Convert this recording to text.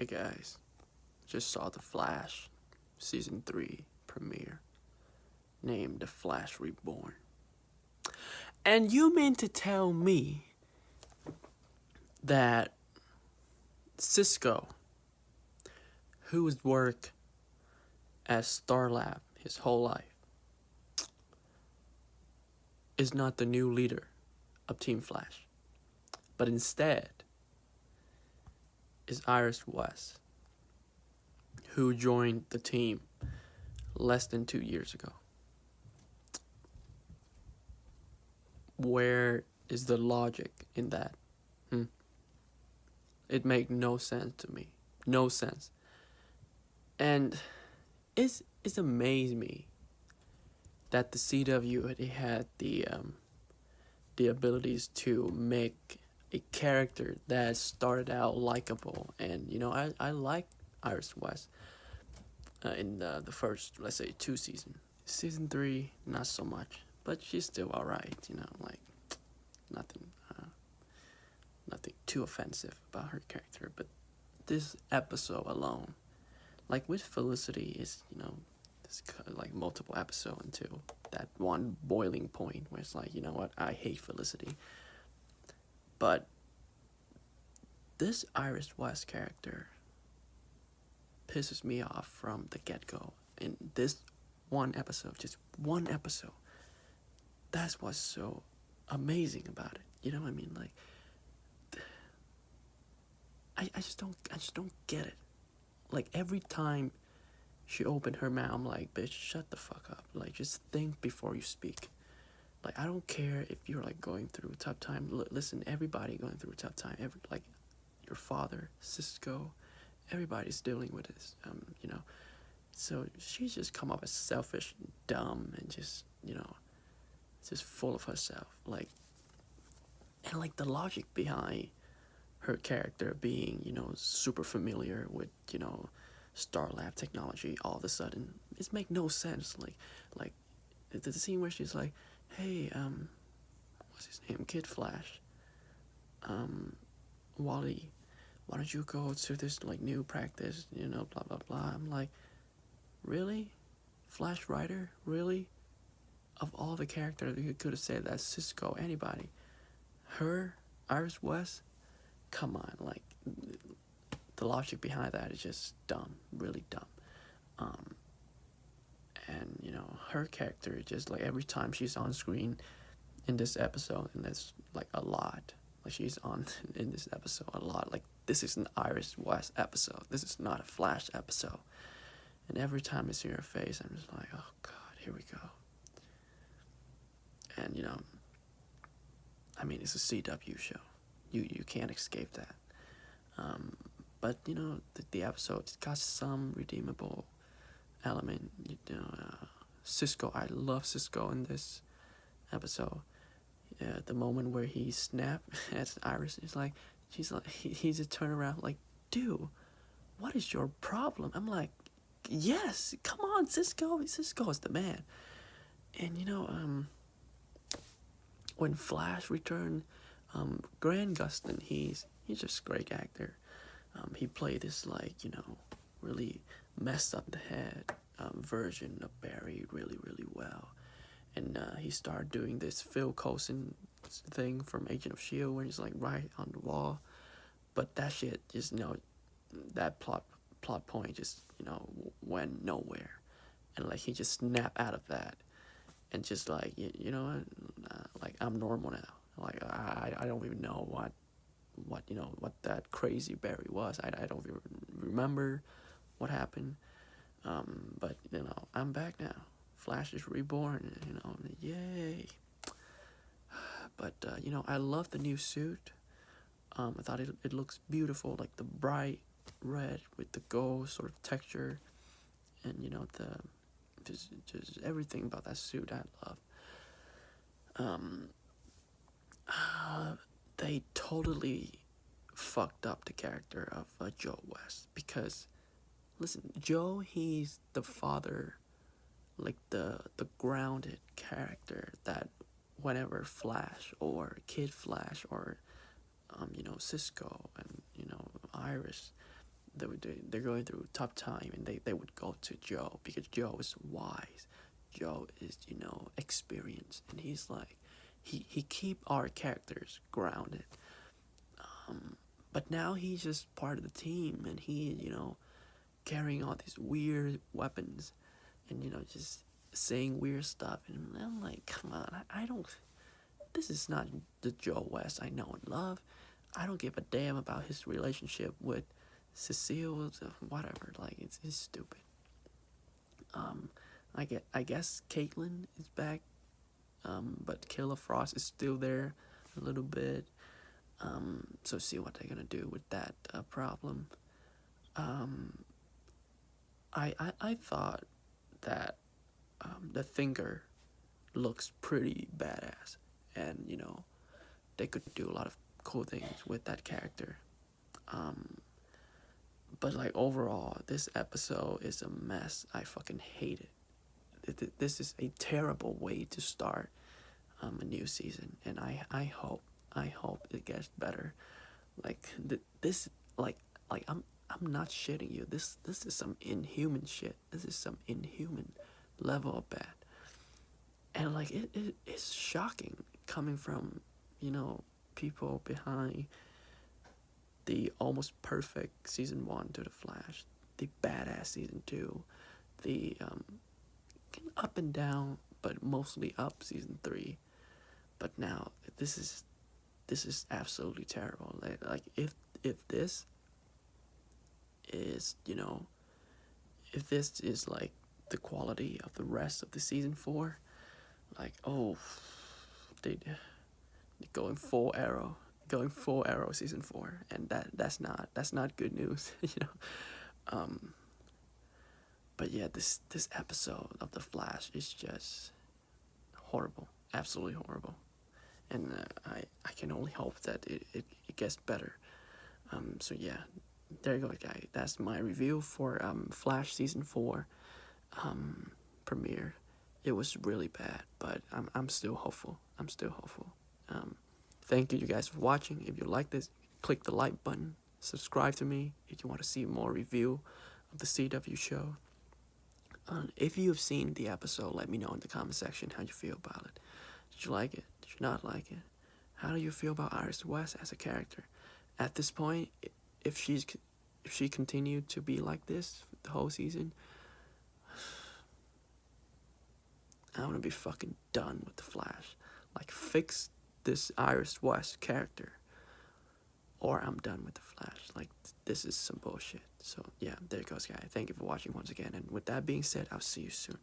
Hey guys, just saw The Flash Season 3 premiere, named The Flash Reborn. And you mean to tell me that Cisco, who has worked as Starlab his whole life, is not the new leader of Team Flash, but instead is Iris West, who joined the team less than 2 years ago? Where is the logic in that? It makes no sense to me. No sense. And it's amazed me that the CW they had the abilities to make a character that started out likable, and I like Iris West in the first, let's say, 2 seasons. Season 3 not so much, but she's still alright. Like nothing nothing too offensive about her character. But this episode alone, like with Felicity, is it's like multiple episodes until that one boiling point where it's like, you know what, I hate Felicity. But this Iris West character pisses me off from the get-go. In this one episode, just one episode, that's what's so amazing about it. You know what I mean? Like, I just don't get it. Like, every time she opened her mouth, I'm like, bitch, shut the fuck up. Like, just think before you speak. Like, I don't care if you're like going through a tough time. Listen, everybody going through a tough time. Like your father, Cisco, everybody's dealing with this. So she's just come off as selfish and dumb and just just full of herself. Like, and like the logic behind her character being super familiar with Starlab technology all of a sudden, it make no sense. Like the scene where she's like, hey, what's his name, Kid Flash, Wally, why don't you go to this like new practice, blah blah blah. I'm like, really? Flash Rider? Really? Of all the characters, you could have said that Cisco, anybody. Her, Iris West? Come on, like, the logic behind that is just dumb, really dumb. And her character is just like, every time she's on screen in this episode, and that's like a lot. Like, she's on in this episode a lot. Like, this is an Iris West episode. This is not a Flash episode. And every time I see her face, I'm just like, oh god, here we go. And I mean, it's a CW show. You can't escape that. But the episode got some redeemable element. Cisco, I love Cisco in this episode. The moment where he snapped at Iris, he just turned around like, dude, what is your problem? I'm like, yes, come on, Cisco. Cisco is the man. And when Flash returned, Grant Gustin, he's just a great actor. He played this really messed up the head version of Barry really, really well. And he started doing this Phil Coulson thing from Agent of S.H.I.E.L.D. where he's like right on the wall. But that shit just, that plot point just, went nowhere. And like, he just snapped out of that. And just like, like, I'm normal now. Like, I don't even know what that crazy Barry was. I don't even remember what happened. But I'm back now. Flash is reborn. Yay. But I love the new suit. I thought it looks beautiful, like the bright red with the gold sort of texture, and the just everything about that suit I love. They totally fucked up the character of Joe West, because listen, Joe, he's the father, like the grounded character that whenever Flash or Kid Flash or Cisco and Iris, they're going through a tough time, and they would go to Joe because Joe is wise. Joe is, experienced, and he's like, he keep our characters grounded. But now he's just part of the team, and he, carrying all these weird weapons, and just saying weird stuff, and I'm like, come on, I don't. This is not the Joe West I know and love. I don't give a damn about his relationship with Cecile, whatever. Like, it's stupid. Um, I guess Caitlyn is back, but Killer Frost is still there a little bit. So see what they're gonna do with that problem. Um, I thought that the Thinker looks pretty badass, and they could do a lot of cool things with that character. Um, but like overall, this episode is a mess. I fucking hate it. This is a terrible way to start a new season, and I hope it gets better. Like this, like I'm not shitting you. This is some inhuman shit. This is some inhuman level of bad, and like it is shocking coming from people behind the almost perfect season 1 to the Flash, the badass season 2, the up and down but mostly up season 3. But now this is absolutely terrible. Like if this is if this is like the quality of the rest of the season 4, like, oh, they going full arrow, season 4, and that's not good news. But yeah, this episode of the Flash is just horrible, absolutely horrible, and I can only hope that it gets better. So yeah, there you go, guys. That's my review for Flash season 4 premiere. It was really bad, but I'm still hopeful. Um, Thank you guys for watching. If you like this, click the like button. Subscribe to me if you want to see more review of the CW show. If you have seen the episode, let me know in the comment section how you feel about it. Did you like it? Did you not like it? How do you feel about Iris West as a character? At this point, if she continued to be like this the whole season, I'm gonna be fucking done with the Flash. Like, fix this Iris West character, or I'm done with the Flash. Like, this is some bullshit. So yeah, there it goes, guys. Thank you for watching once again, and with that being said, I'll see you soon.